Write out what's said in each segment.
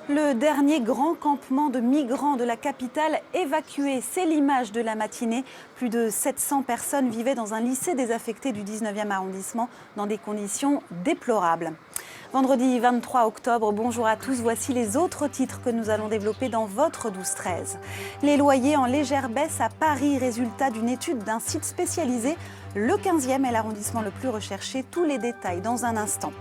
Le dernier grand campement de migrants de la capitale évacué, c'est l'image de la matinée. Plus de 700 personnes vivaient dans un lycée désaffecté du 19e arrondissement dans des conditions déplorables. Vendredi 23 octobre, bonjour à tous, voici les autres titres que nous allons développer dans votre 12-13. Les loyers en légère baisse à Paris, résultat d'une étude d'un site spécialisé. Le 15e est l'arrondissement le plus recherché, tous les détails dans un instant.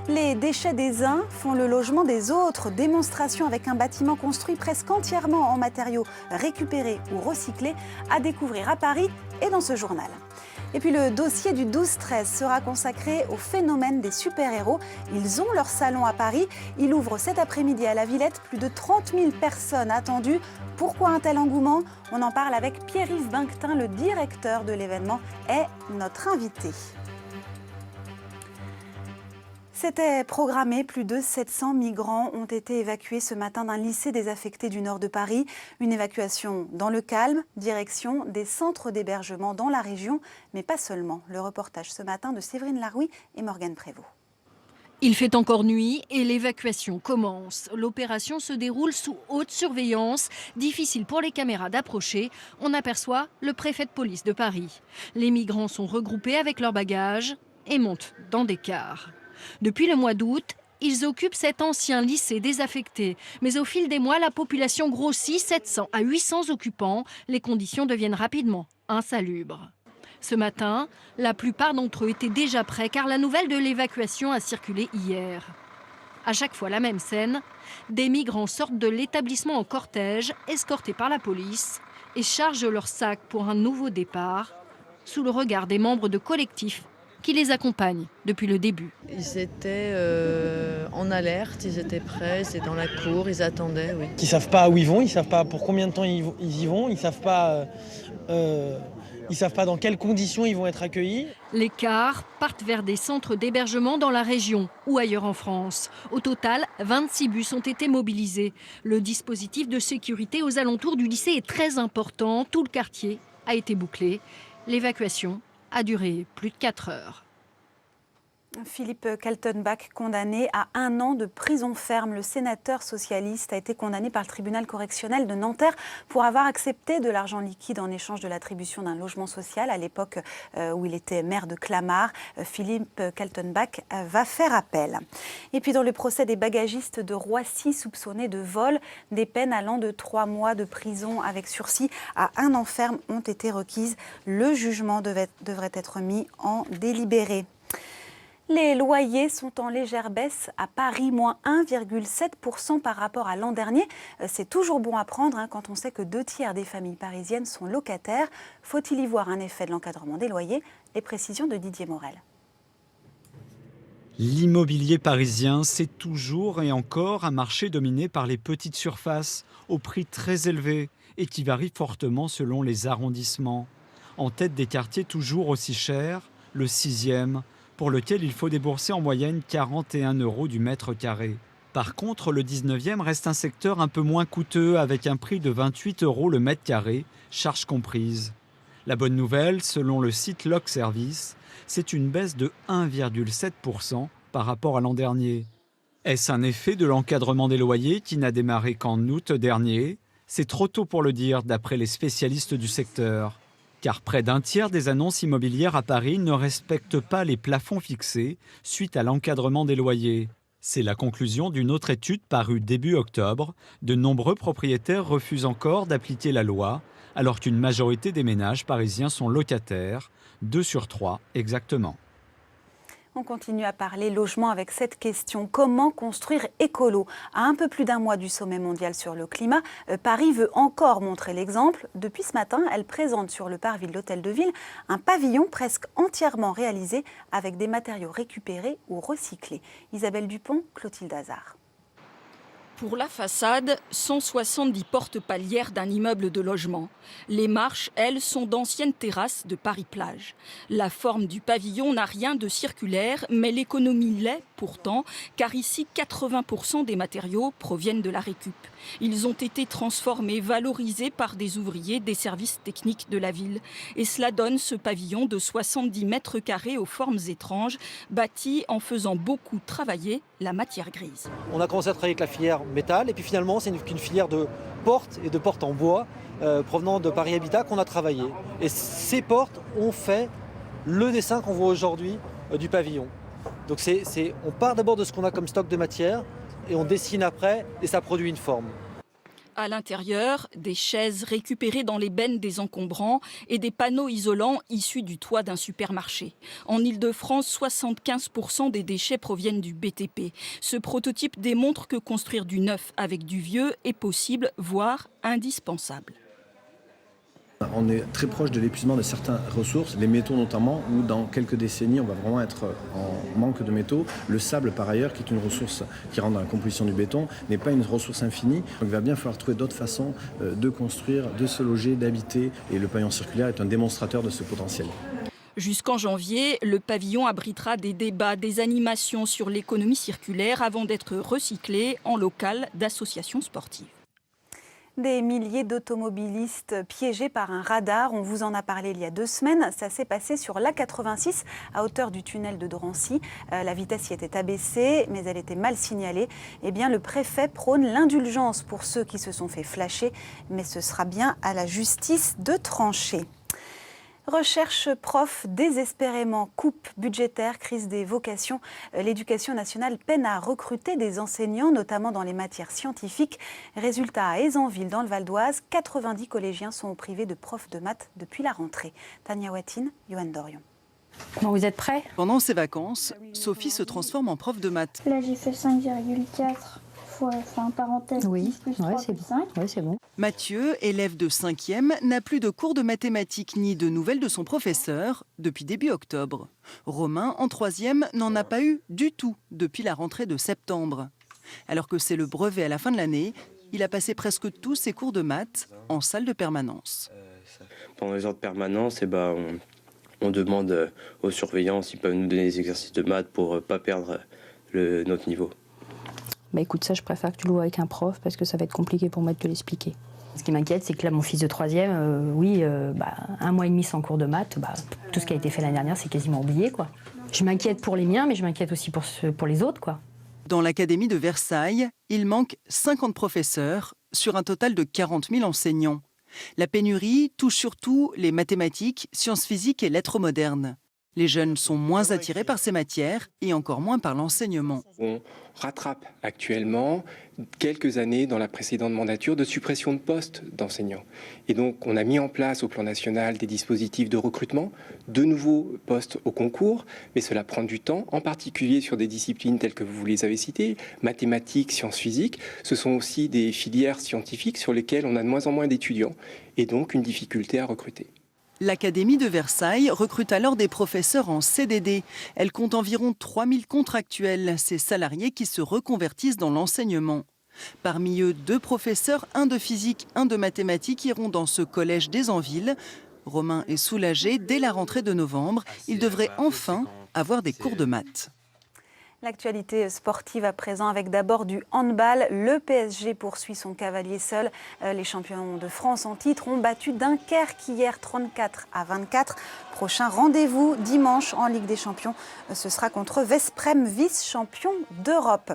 Les déchets des uns font le logement des autres. Démonstration avec un bâtiment construit presque entièrement en matériaux récupérés ou recyclés à découvrir à Paris et dans ce journal. Et puis le dossier du 12-13 sera consacré au phénomène des super-héros. Ils ont leur salon à Paris. Il ouvre cet après-midi à la Villette. Plus de 30 000 personnes attendues. Pourquoi un tel engouement? On en parle avec Pierre-Yves Binquetin, le directeur de l'événement, est notre invité. C'était programmé, plus de 700 migrants ont été évacués ce matin d'un lycée désaffecté du nord de Paris. Une évacuation dans le calme, direction des centres d'hébergement dans la région, mais pas seulement. Le reportage ce matin de Séverine Larouille et Morgane Prévost. Il fait encore nuit et l'évacuation commence. L'opération se déroule sous haute surveillance. Difficile pour les caméras d'approcher. On aperçoit le préfet de police de Paris. Les migrants sont regroupés avec leurs bagages et montent dans des cars. Depuis le mois d'août, ils occupent cet ancien lycée désaffecté. Mais au fil des mois, la population grossit, 700 à 800 occupants. Les conditions deviennent rapidement insalubres. Ce matin, la plupart d'entre eux étaient déjà prêts car la nouvelle de l'évacuation a circulé hier. À chaque fois la même scène, des migrants sortent de l'établissement en cortège, escortés par la police, et chargent leurs sacs pour un nouveau départ, sous le regard des membres de collectifs qui les accompagnent depuis le début. Ils étaient en alerte, ils étaient prêts, ils étaient dans la cour, ils attendaient. Oui. Ils ne savent pas où ils vont, ils ne savent pas pour combien de temps ils y vont, ils ne savent pas, dans quelles conditions ils vont être accueillis. Les cars partent vers des centres d'hébergement dans la région ou ailleurs en France. Au total, 26 bus ont été mobilisés. Le dispositif de sécurité aux alentours du lycée est très important. Tout le quartier a été bouclé. L'évacuation a duré plus de 4 heures. Philippe Kaltenbach, condamné à 1 an de prison ferme. Le sénateur socialiste a été condamné par le tribunal correctionnel de Nanterre pour avoir accepté de l'argent liquide en échange de l'attribution d'un logement social à l'époque où il était maire de Clamart. Philippe Kaltenbach va faire appel. Et puis dans le procès des bagagistes de Roissy soupçonnés de vol, des peines allant de 3 mois de prison avec sursis à 1 an ferme ont été requises. Le jugement devrait être mis en délibéré. Les loyers sont en légère baisse à Paris, moins 1,7% par rapport à l'an dernier. C'est toujours bon à prendre quand on sait que 2/3 des familles parisiennes sont locataires. Faut-il y voir un effet de l'encadrement des loyers? Les précisions de Didier Morel. L'immobilier parisien, c'est toujours et encore un marché dominé par les petites surfaces, au prix très élevé et qui varie fortement selon les arrondissements. En tête des quartiers toujours aussi chers, le 6e, pour lequel il faut débourser en moyenne 41 € du mètre carré. Par contre, le 19e reste un secteur un peu moins coûteux avec un prix de 28 € le mètre carré, charges comprises. La bonne nouvelle, selon le site Log Service, c'est une baisse de 1,7% par rapport à l'an dernier. Est-ce un effet de l'encadrement des loyers qui n'a démarré qu'en août dernier? C'est trop tôt pour le dire d'après les spécialistes du secteur. Car près d'un tiers des annonces immobilières à Paris ne respectent pas les plafonds fixés suite à l'encadrement des loyers. C'est la conclusion d'une autre étude parue début octobre. De nombreux propriétaires refusent encore d'appliquer la loi, alors qu'une majorité des ménages parisiens sont locataires, 2 sur 3 exactement. On continue à parler logement avec cette question. Comment construire écolo? À un peu plus d'1 mois du sommet mondial sur le climat, Paris veut encore montrer l'exemple. Depuis ce matin, elle présente sur le parvis de l'Hôtel de Ville un pavillon presque entièrement réalisé avec des matériaux récupérés ou recyclés. Isabelle Dupont, Clotilde Hazard. Pour la façade, 170 portes palières d'un immeuble de logement. Les marches, elles, sont d'anciennes terrasses de Paris-Plage. La forme du pavillon n'a rien de circulaire, mais l'économie l'est pourtant, car ici, 80% des matériaux proviennent de la récup. Ils ont été transformés, valorisés par des ouvriers des services techniques de la ville. Et cela donne ce pavillon de 70 mètres carrés aux formes étranges, bâti en faisant beaucoup travailler la matière grise. On a commencé à travailler avec la filière métal. Et puis finalement, c'est qu'une filière de portes et de portes en bois provenant de Paris Habitat qu'on a travaillé. Et ces portes ont fait le dessin qu'on voit aujourd'hui du pavillon. Donc on part d'abord de ce qu'on a comme stock de matière et on dessine après et ça produit une forme. À l'intérieur, des chaises récupérées dans les bennes des encombrants et des panneaux isolants issus du toit d'un supermarché. En Île-de-France, 75% des déchets proviennent du BTP. Ce prototype démontre que construire du neuf avec du vieux est possible, voire indispensable. On est très proche de l'épuisement de certaines ressources, les métaux notamment, où dans quelques décennies, on va vraiment être en manque de métaux. Le sable, par ailleurs, qui est une ressource qui rentre dans la composition du béton, n'est pas une ressource infinie. Donc il va bien falloir trouver d'autres façons de construire, de se loger, d'habiter. Et le pavillon circulaire est un démonstrateur de ce potentiel. Jusqu'en janvier, le pavillon abritera des débats, des animations sur l'économie circulaire avant d'être recyclé en local d'associations sportives. Des milliers d'automobilistes piégés par un radar. On vous en a parlé il y a 2 semaines. Ça s'est passé sur l'A86 à hauteur du tunnel de Drancy. La vitesse y était abaissée, mais elle était mal signalée. Eh bien, le préfet prône l'indulgence pour ceux qui se sont fait flasher, mais ce sera bien à la justice de trancher. Recherche prof désespérément, coupe budgétaire, crise des vocations. L'éducation nationale peine à recruter des enseignants, notamment dans les matières scientifiques. Résultat, à Aizenville, dans le Val d'Oise, 90 collégiens sont privés de profs de maths depuis la rentrée. Tania Watine, Johan Dorion. Bon, vous êtes prêts? Pendant ses vacances, Sophie se transforme en prof de maths. Là, j'ai fait 5,4 fois, parenthèse, oui. 10 plus 3 plus 5. Oui, c'est bon. Mathieu, élève de 5e, n'a plus de cours de mathématiques ni de nouvelles de son professeur depuis début octobre. Romain, en 3e, n'en a pas eu du tout depuis la rentrée de septembre. Alors que c'est le brevet à la fin de l'année, il a passé presque tous ses cours de maths en salle de permanence. Pendant les heures de permanence, on demande aux surveillants s'ils peuvent nous donner des exercices de maths pour ne pas perdre notre niveau. Bah écoute, ça je préfère que tu le vois avec un prof parce que ça va être compliqué pour moi de te l'expliquer. Ce qui m'inquiète, c'est que là, mon fils de 3e, 1 mois et demi sans cours de maths, tout ce qui a été fait l'année dernière, c'est quasiment oublié, quoi. Je m'inquiète pour les miens, mais je m'inquiète aussi pour les autres, quoi. Dans l'académie de Versailles, il manque 50 professeurs sur un total de 40 000 enseignants. La pénurie touche surtout les mathématiques, sciences physiques et lettres modernes. Les jeunes sont moins attirés par ces matières et encore moins par l'enseignement. On rattrape actuellement quelques années dans la précédente mandature de suppression de postes d'enseignants. Et donc on a mis en place au plan national des dispositifs de recrutement, de nouveaux postes au concours, mais cela prend du temps, en particulier sur des disciplines telles que vous les avez citées, mathématiques, sciences physiques. Ce sont aussi des filières scientifiques sur lesquelles on a de moins en moins d'étudiants et donc une difficulté à recruter. L'Académie de Versailles recrute alors des professeurs en CDD. Elle compte environ 3000 contractuels, ces salariés qui se reconvertissent dans l'enseignement. Parmi eux, 2 professeurs, 1 de physique, 1 de mathématiques, iront dans ce collège d'Aizenville. Romain est soulagé. Dès la rentrée de novembre, il devrait enfin avoir des cours de maths. L'actualité sportive à présent avec d'abord du handball. Le PSG poursuit son cavalier seul. Les champions de France en titre ont battu Dunkerque hier 34-24. Prochain rendez-vous dimanche en Ligue des Champions. Ce sera contre Vesprem, vice-champion d'Europe.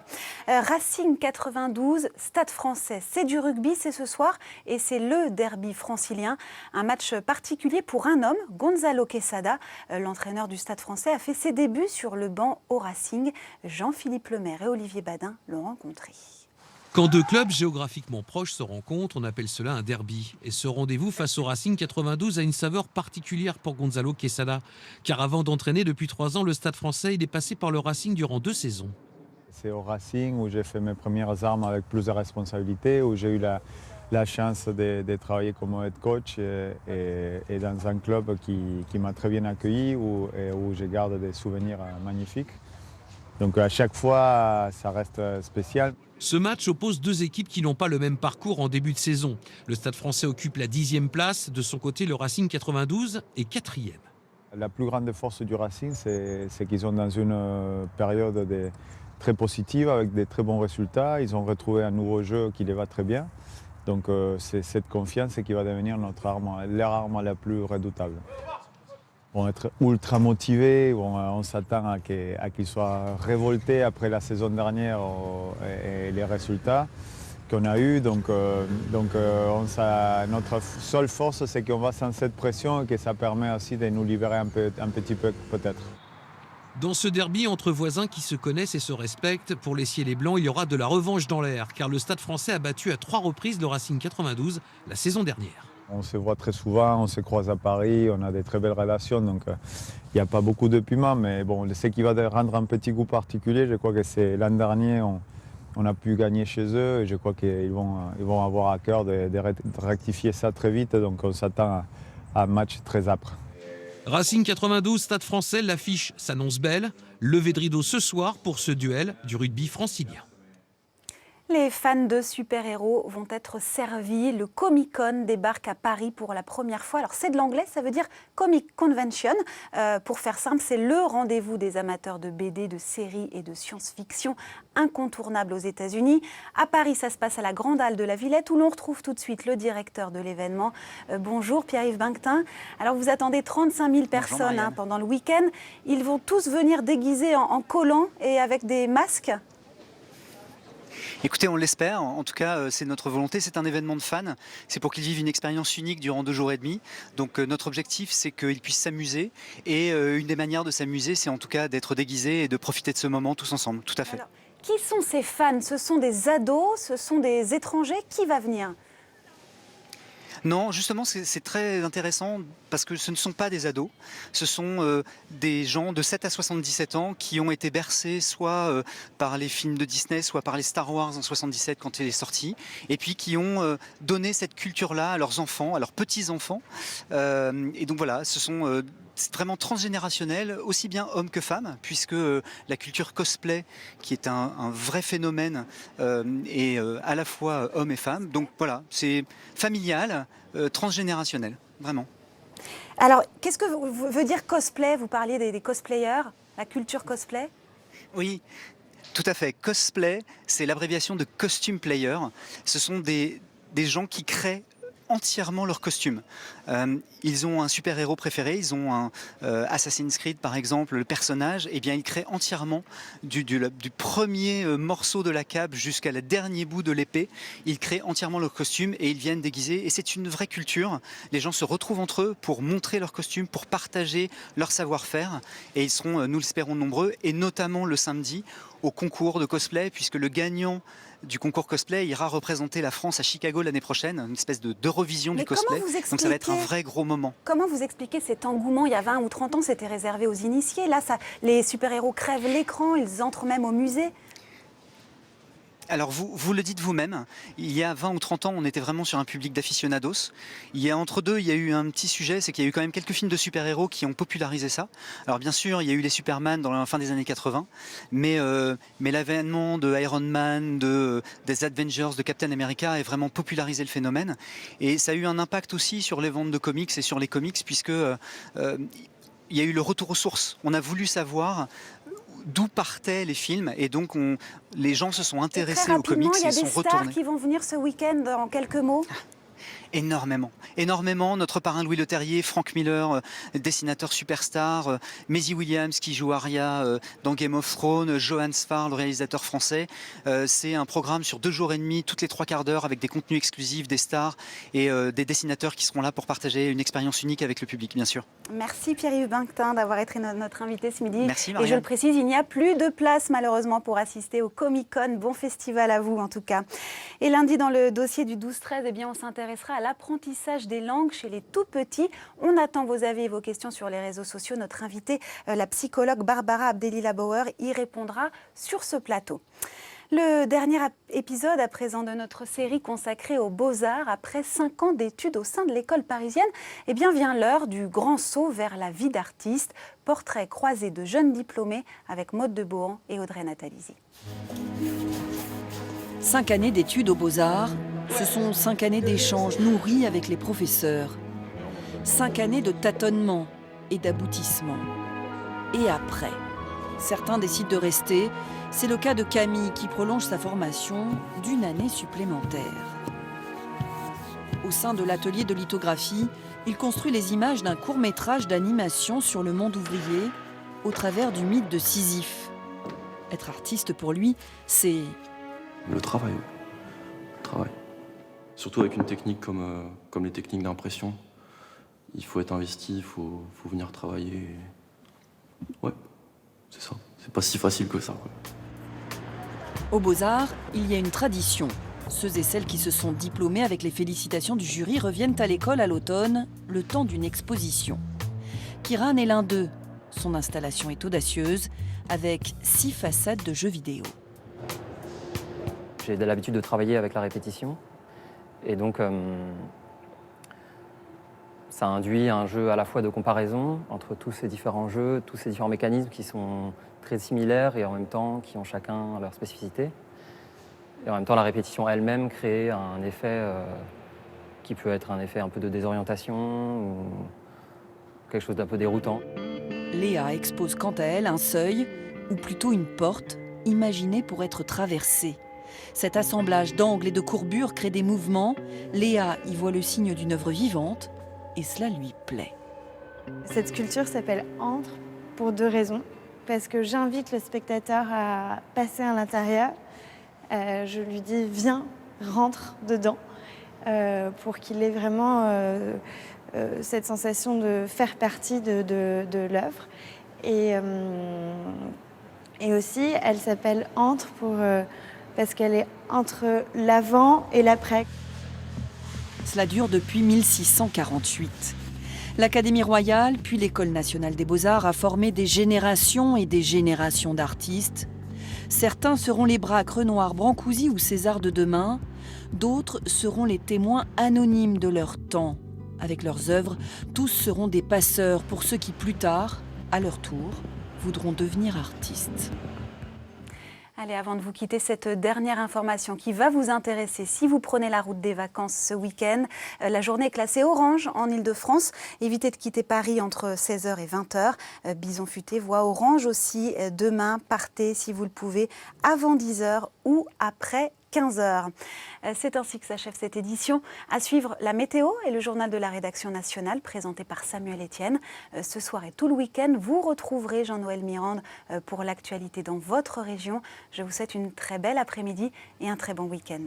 Racing 92, Stade Français. C'est du rugby, c'est ce soir et c'est le derby francilien. Un match particulier pour un homme, Gonzalo Quesada. L'entraîneur du Stade Français a fait ses débuts sur le banc au Racing. Jean-Philippe Lemaire et Olivier Badin l'ont rencontré. Quand 2 clubs géographiquement proches se rencontrent, on appelle cela un derby. Et ce rendez-vous face au Racing 92 a une saveur particulière pour Gonzalo Quesada. Car avant d'entraîner depuis 3 ans le Stade Français, il est passé par le Racing durant 2 saisons. C'est au Racing où j'ai fait mes premières armes avec plus de responsabilités, où j'ai eu la chance de travailler comme head coach et dans un club qui m'a très bien accueilli, où je garde des souvenirs magnifiques. Donc à chaque fois, ça reste spécial. Ce match oppose 2 équipes qui n'ont pas le même parcours en début de saison. Le Stade Français occupe la 10e place. De son côté, le Racing 92 est 4e. La plus grande force du Racing, c'est qu'ils sont dans une période très positive avec des très bons résultats. Ils ont retrouvé un nouveau jeu qui les va très bien. Donc c'est cette confiance qui va devenir leur arme la plus redoutable. vont être ultra motivés, on s'attend à qu'ils soient révoltés après la saison dernière et les résultats qu'on a eus. Donc notre seule force, c'est qu'on va sans cette pression et que ça permet aussi de nous libérer un petit peu peut-être. Dans ce derby entre voisins qui se connaissent et se respectent, pour les Ciels et Blancs, il y aura de la revanche dans l'air, car le Stade français a battu à 3 reprises le Racing 92 la saison dernière. On se voit très souvent, on se croise à Paris, on a des très belles relations, donc il n'y a pas beaucoup de piment, mais bon, ce qui va rendre un petit goût particulier, je crois que c'est l'an dernier, on a pu gagner chez eux, et je crois qu'ils vont avoir à cœur de rectifier ça très vite, donc on s'attend à un match très âpre. Racing 92, Stade français, l'affiche s'annonce belle. Levé de rideau ce soir pour ce duel du rugby francilien. Les fans de super-héros vont être servis. Le Comic-Con débarque à Paris pour la première fois. Alors c'est de l'anglais, ça veut dire Comic Convention. Pour faire simple, c'est le rendez-vous des amateurs de BD, de séries et de science-fiction incontournable aux États-Unis. À Paris, ça se passe à la Grande Halle de la Villette où l'on retrouve tout de suite le directeur de l'événement. Bonjour Pierre-Yves Binquetin. Alors vous attendez 35 000 personnes pendant le week-end. Ils vont tous venir déguisés en collants et avec des masques. Écoutez, on l'espère. En tout cas, c'est notre volonté. C'est un événement de fans. C'est pour qu'ils vivent une expérience unique durant 2 jours et demi. Donc notre objectif, c'est qu'ils puissent s'amuser. Et une des manières de s'amuser, c'est en tout cas d'être déguisés et de profiter de ce moment tous ensemble. Tout à fait. Alors, qui sont ces fans? Ce sont des ados? Ce sont des étrangers? Qui va venir? Non, justement, c'est très intéressant parce que ce ne sont pas des ados. Ce sont des gens de 7 à 77 ans qui ont été bercés soit par les films de Disney, soit par les Star Wars en 77 quand il est sorti, et puis qui ont donné cette culture-là à leurs enfants, à leurs petits-enfants. Et donc voilà, ce sont... c'est vraiment transgénérationnel, aussi bien hommes que femmes, puisque la culture cosplay, qui est un vrai phénomène, est à la fois hommes et femmes. Donc voilà, c'est familial, transgénérationnel, vraiment. Alors, qu'est-ce que veut dire cosplay? Vous parliez des cosplayers, la culture cosplay? Oui. Tout à fait. Cosplay, c'est l'abréviation de costume player. Ce sont des gens qui créent entièrement leur costume. Ils ont un super-héros préféré, ils ont un Assassin's Creed par exemple, le personnage, et bien ils créent entièrement du premier morceau de la cape jusqu'à la dernier bout de l'épée, ils créent entièrement leur costume et ils viennent déguisés, et c'est une vraie culture. Les gens se retrouvent entre eux pour montrer leur costume, pour partager leur savoir-faire, et ils seront, nous l'espérons, nombreux, et notamment le samedi au concours de cosplay, puisque le gagnant du concours cosplay ira représenter la France à Chicago l'année prochaine, une espèce d'Eurovision du cosplay. Donc ça va être un vrai gros moment. Comment vous expliquez cet engouement? Il y a 20 ou 30 ans, c'était réservé aux initiés. Là, les super-héros crèvent l'écran, ils entrent même au musée. Alors vous le dites vous-même, il y a 20 ou 30 ans, on était vraiment sur un public d'aficionados. Entre deux, il y a eu un petit sujet, c'est qu'il y a eu quand même quelques films de super-héros qui ont popularisé ça. Alors bien sûr, il y a eu les Superman dans la fin des années 80, mais l'avènement de Iron Man, des Avengers, de Captain America a vraiment popularisé le phénomène. Et ça a eu un impact aussi sur les ventes de comics et sur les comics, puisque il y a eu le retour aux sources. On a voulu savoir d'où partaient les films, et donc les gens se sont intéressés aux comics et sont retournés. Il y a des stars qui vont venir ce week-end, en quelques mots. Énormément, énormément. Notre parrain Louis Leterrier, Frank Miller, dessinateur superstar, Maisie Williams qui joue Arya dans Game of Thrones, Johan Sfar, le réalisateur français. C'est un programme sur 2 jours et demi, toutes les 3 quarts d'heure, avec des contenus exclusifs, des stars et des dessinateurs qui seront là pour partager une expérience unique avec le public, bien sûr. Merci Pierre-Yves Binquetin d'avoir été notre invité ce midi. Merci Marianne. Et je le précise, il n'y a plus de place malheureusement pour assister au Comic-Con. Bon festival à vous en tout cas. Et lundi, dans le dossier du 12-13, eh bien, on s'intéressera à l'apprentissage des langues chez les tout-petits. On attend vos avis et vos questions sur les réseaux sociaux. Notre invitée, la psychologue Barbara Abdelila Bauer, y répondra sur ce plateau. Le dernier épisode à présent de notre série consacrée aux beaux-arts, après 5 ans d'études au sein de l'école parisienne, eh bien vient l'heure du grand saut vers la vie d'artiste. Portrait croisé de jeunes diplômés avec Maude de Bohan et Audrey Natalizzi. 5 années d'études aux beaux-arts, ce sont 5 années d'échanges nourris avec les professeurs. 5 années de tâtonnement et d'aboutissement. Et après, certains décident de rester. C'est le cas de Camille qui prolonge sa formation d'1 année supplémentaire. Au sein de l'atelier de lithographie, il construit les images d'un court-métrage d'animation sur le monde ouvrier au travers du mythe de Sisyphe. Être artiste pour lui, c'est... Le travail. Le travail. Surtout avec une technique comme les techniques d'impression. Il faut être investi, il faut venir travailler. Ouais, c'est ça. C'est pas si facile que ça. Aux Beaux-Arts, il y a une tradition. Ceux et celles qui se sont diplômés avec les félicitations du jury reviennent à l'école à l'automne, le temps d'une exposition. Kiran est l'un d'eux. Son installation est audacieuse, avec 6 façades de jeux vidéo. J'ai l'habitude de travailler avec la répétition. Et donc, ça induit un jeu à la fois de comparaison entre tous ces différents jeux, tous ces différents mécanismes qui sont très similaires et en même temps qui ont chacun leur spécificité. Et en même temps, la répétition elle-même crée un effet qui peut être un effet un peu de désorientation ou quelque chose d'un peu déroutant. Léa expose quant à elle un seuil, ou plutôt une porte, imaginée pour être traversée. Cet assemblage d'angles et de courbures crée des mouvements. Léa y voit le signe d'une œuvre vivante et cela lui plaît. Cette sculpture s'appelle Entre pour 2 raisons. Parce que j'invite le spectateur à passer à l'intérieur. Je lui dis viens, rentre dedans pour qu'il ait vraiment cette sensation de faire partie de l'œuvre. Et aussi, elle s'appelle Entre parce qu'elle est entre l'avant et l'après. Cela dure depuis 1648. L'Académie royale, puis l'École nationale des beaux-arts a formé des générations et des générations d'artistes. Certains seront les Braque, Renoir, Brancusi ou César de demain. D'autres seront les témoins anonymes de leur temps. Avec leurs œuvres, tous seront des passeurs pour ceux qui, plus tard, à leur tour, voudront devenir artistes. Allez, avant de vous quitter, cette dernière information qui va vous intéresser si vous prenez la route des vacances ce week-end. La journée est classée orange en Ile-de-France. Évitez de quitter Paris entre 16h et 20h. Bison Futé voit orange aussi demain. Partez, si vous le pouvez, avant 10h ou après 15h. C'est ainsi que s'achève cette édition. À suivre la météo et le journal de la rédaction nationale présenté par Samuel Etienne. Ce soir et tout le week-end, vous retrouverez Jean-Noël Mirande pour l'actualité dans votre région. Je vous souhaite une très belle après-midi et un très bon week-end.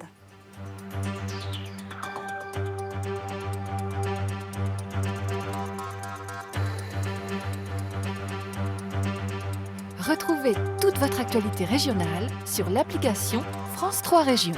Retrouvez toute votre actualité régionale sur l'application France 3 Régions.